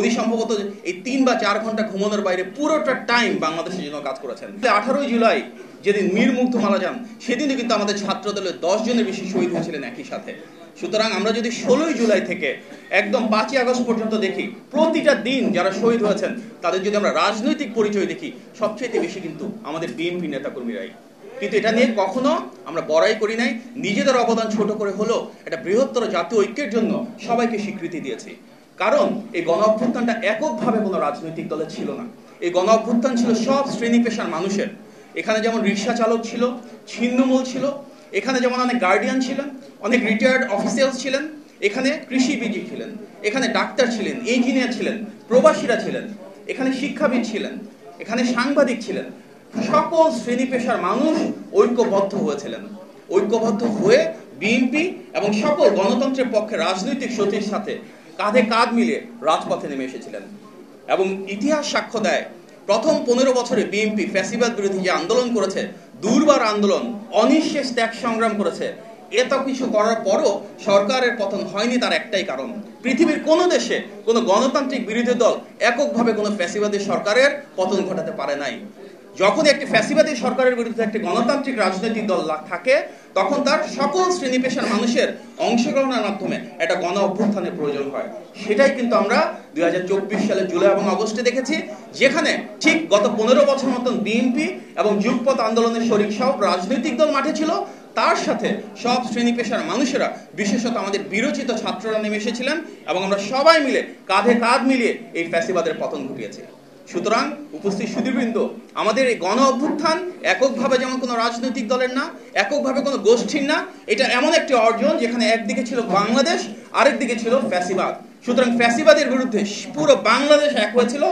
উনি সম্ভবত এই 3 বা 4 ঘন্টা ঘুমানোর বাইরে পুরোটা টাইম বাংলাদেশের জন্য কাজ করেছেন। 18 জুলাই যেদিন মীর মুগ্ধ মারা যান, সেদিনই কিন্তু আমাদের ছাত্র দলের 10 জনের বেশি শহীদ হয়েছিলেন একই সাথে। সুতরাং আমরা যদি 16 জুলাই থেকে একদম 5 আগস্ট পর্যন্ত দেখি, প্রতিটা দিন যারা শহীদ হয়েছেন তাদের যদি আমরা রাজনৈতিক পরিচয় দেখি, সবচেয়ে বেশি কিন্তু আমাদের বিএনপি নেতাকর্মীরাই। কিন্তু এটা নিয়ে কখনো আমরা বড়াই করি নাই, নিজেদের অবদান ছোট করে হলো একটা বৃহত্তর জাতীয় ঐক্যের জন্য সবাইকে স্বীকৃতি দিয়েছি। কারণ এই গণ অভ্যুত্থানটা এককভাবে কোনো রাজনৈতিক দলের ছিল না। এই গণ অভ্যুত্থান ছিল সব শ্রেণী পেশার মানুষের। এখানে যেমন রিক্সা চালক ছিল, ছিন্নমূল ছিল, এখানে যেমন অনেক গার্ডিয়ান ছিলেন, অনেক রিটায়ার্ড অফিসিয়ালস ছিলেন, এখানে কৃষিবিদ ছিলেন, এখানে ডাক্তার ছিলেন, ইঞ্জিনিয়ার ছিলেন, প্রবাসীরা ছিলেন, এখানে শিক্ষাবিদ ছিলেন, এখানে সাংবাদিক ছিলেন। সকল শ্রেণী পেশার মানুষ ঐক্যবদ্ধ হয়েছিলেন। ঐক্যবদ্ধ হয়ে বিএনপি এবং সকল গণতন্ত্রের পক্ষে রাজনৈতিক শক্তির সাথে কাঁধে কাঁধ মিলিয়ে রাজপথে নেমে এসেছিলেন। এবং ইতিহাস সাক্ষ্য দেয়, প্রথম 15 বছরে বিএনপি ফ্যাসিবাদ বিরোধী যে আন্দোলন করেছে, দুর্বার আন্দোলন, অনিঃশেষ ত্যাগ সংগ্রাম করেছে, এত কিছু করার পরও সরকারের পতন হয়নি। তার একটাই কারণ, পৃথিবীর কোনো দেশে কোনো গণতান্ত্রিক বিরোধী দল এককভাবে কোনো ফ্যাসিবাদী সরকারের পতন ঘটাতে পারে নাই। যখন একটি ফ্যাসিবাদী সরকারের বিরুদ্ধে একটি গণতান্ত্রিক রাজনৈতিক দল থাকে, তখন তার সকল শ্রেণী পেশার মানুষের অংশগ্রহণের মাধ্যমে একটা গণ অভ্যুত্থানের প্রয়োজন হয়। সেটাই কিন্তু আমরা 2024 সালে জুলাই এবং আগস্টে দেখেছি, যেখানে ঠিক গত 15 বছর মতন বিএনপি এবং যুগপৎ আন্দোলনের শরিক সব রাজনৈতিক দল মাঠে ছিল, তার সাথে সব শ্রেণী পেশার মানুষেরা, বিশেষত আমাদের বিরোচিত ছাত্ররা নেমে এসেছিলেন এবং আমরা সবাই মিলে কাঁধে কাঁধ মিলিয়ে এই ফ্যাসিবাদের পতন ঘটিয়েছি। সুতরাং উপস্থিত সুধীবৃন্দ, আমাদের এই গণ অভ্যুত্থান এককভাবে যেমন কোনো রাজনৈতিক দলের না, এককভাবে কোনো গোষ্ঠীর না, এটা এমন একটি অর্জন যেখানে একদিকে ছিল বাংলাদেশ, আরেকদিকে ছিল ফ্যাসিবাদ। সুতরাং ফ্যাসিবাদের বিরুদ্ধে পুরো বাংলাদেশ এক হয়েছিল।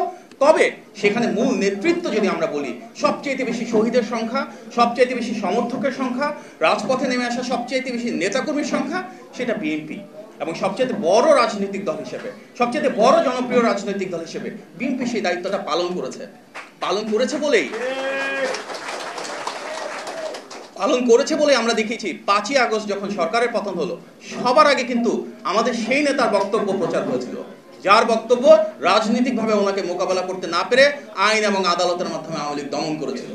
তবে সেখানে মূল নেতৃত্ব যদি আমরা বলি, সবচেয়ে বেশি শহীদের সংখ্যা, সবচেয়ে বেশি সমর্থকের সংখ্যা, রাজপথে নেমে আসা সবচেয়ে বেশি নেতাকর্মীর সংখ্যা, সেটা বিএনপি। এবং সবচেয়ে বড় রাজনৈতিক দল হিসেবে, সবচেয়ে বড় জনপ্রিয় রাজনৈতিক দল হিসেবে বিএনপি সেই দায়িত্বটা পালন করেছে বলেই আমরা দেখেছি 5 আগস্ট যখন সরকারের পতন হলো, সবার আগে কিন্তু আমাদের সেই নেতার বক্তব্য প্রচার হয়েছিল, যার বক্তব্য রাজনৈতিকভাবে ওনাকে মোকাবেলা করতে না পেরে আইন এবং আদালতের মাধ্যমে আওয়ামী লীগ দমন করেছিল।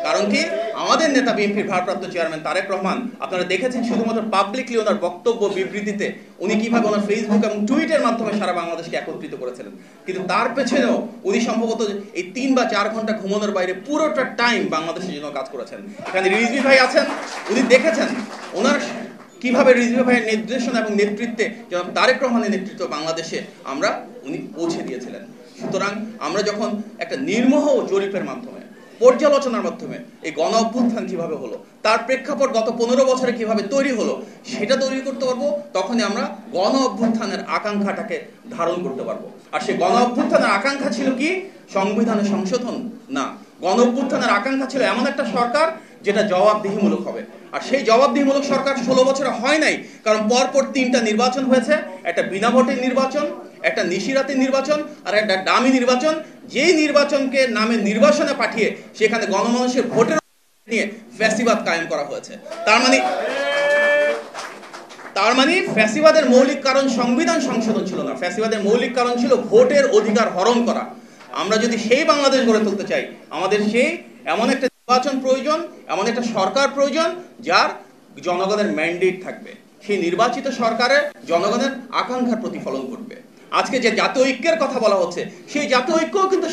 কারণ কি, আমাদের নেতা বিএনপির ভারপ্রাপ্ত চেয়ারম্যান তারেক রহমান, আপনারা দেখেছেন শুধুমাত্র পাবলিকলি ওনার বক্তব্য বিবৃতিতে উনি কিভাবে ওনার ফেসবুক এবং টুইটের মাধ্যমে সারা বাংলাদেশকে একত্রিত করেছিলেন। কিন্তু তার পেছনেও উনি সম্ভবত এই 3 বা 4 ঘন্টা ঘুমানোর বাইরে পুরোটা টাইম বাংলাদেশের জন্য কাজ করেছেন। এখানে রিজভী ভাই আছেন, উনি দেখেছেন ওনার কিভাবে রিজভী ভাইয়ের নির্দেশনা এবং নেতৃত্বে জনাব তারেক রহমানের নেতৃত্ব বাংলাদেশে উনি পৌঁছে দিয়েছিলেন। সুতরাং আমরা যখন একটা নির্মোহ জরিপের মাধ্যমে, পর্যালোচনার মাধ্যমে এই গণ অভ্যুত্থান কিভাবে হলো, তার প্রেক্ষাপট গত 15 বছরে কিভাবে তৈরি হলো, সেটা তৈরি করতে পারবো, তখনই আমরা গণ অভ্যুত্থানের আকাঙ্ক্ষাটাকে ধারণ করতে পারবো। আর সেই গণ অভ্যুত্থানের আকাঙ্ক্ষা ছিল কি? সংবিধানের সংশোধন না, গণ অভ্যুত্থানের আকাঙ্ক্ষা ছিল এমন একটা সরকার যেটা জবাবদিহিমূলক হবে। আর সেই জবাবদিহিমূলক সরকার 16 বছরে হয় নাই, কারণ পরপর 3টা নির্বাচন হয়েছে, একটা বিনা ভোটের নির্বাচন, একটা নিশিরাতের নির্বাচন, আর একটা ডামি নির্বাচন। যেই নির্বাচনকে নামে নির্বাচনে পাঠিয়ে সেখানে গণমানুষের ভোটের নিয়ে ফ্যাসিবাদ কায়েম করা হয়েছে। তার মানে ফ্যাসিবাদের মৌলিক কারণ সংবিধান সংশোধন ছিল না, ফ্যাসিবাদের মৌলিক কারণ ছিল ভোটের অধিকার হরণ করা। আমরা যদি সেই বাংলাদেশ গড়ে তুলতে চাই, আমাদের সেই এমন একটা নির্বাচন প্রয়োজন, এমন একটা সরকার প্রয়োজন যার জনগণের ম্যান্ডেট থাকবে, সেই নির্বাচিত সরকারের জনগণের আকাঙ্ক্ষার প্রতিফলন করবে। আজকে যে জাতীয় ঐক্যের কথা বলা হচ্ছে, সেই জাতীয় ঐক্যও কিন্তু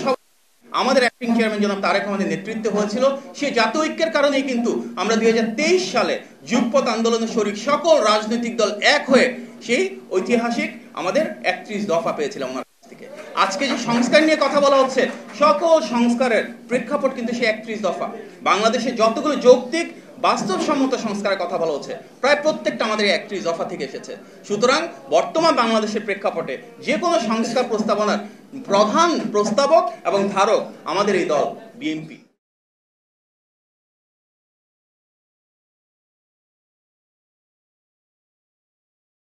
আমাদের অ্যাক্টিং চেয়ারম্যান জনাব তারেক রহমানের নেতৃত্বে হয়েছিল। সেই জাতীয় ঐক্যের কারণেই কিন্তু আমরা 2023 সালে যুগপৎ আন্দোলনের শরিক সকল রাজনৈতিক দল এক হয়ে সেই ঐতিহাসিক আমাদের 31 দফা পেয়েছিলাম ওনার কাছ থেকে। আজকে যে সংস্কার নিয়ে কথা বলা হচ্ছে, সকল সংস্কারের প্রেক্ষাপট কিন্তু সেই 31 দফা। বাংলাদেশে যতগুলো যৌক্তিক বাস্তবসম্মত সংস্কারের কথা বলা হচ্ছে, প্রায় প্রত্যেকটা আমাদের 31 দফা থেকে এসেছে। সুতরাং বর্তমান বাংলাদেশের প্রেক্ষাপটে যে কোনো সংস্কার প্রস্তাবনার প্রধান প্রস্তাবক এবং ধারক আমাদের এই দল বিএনপি।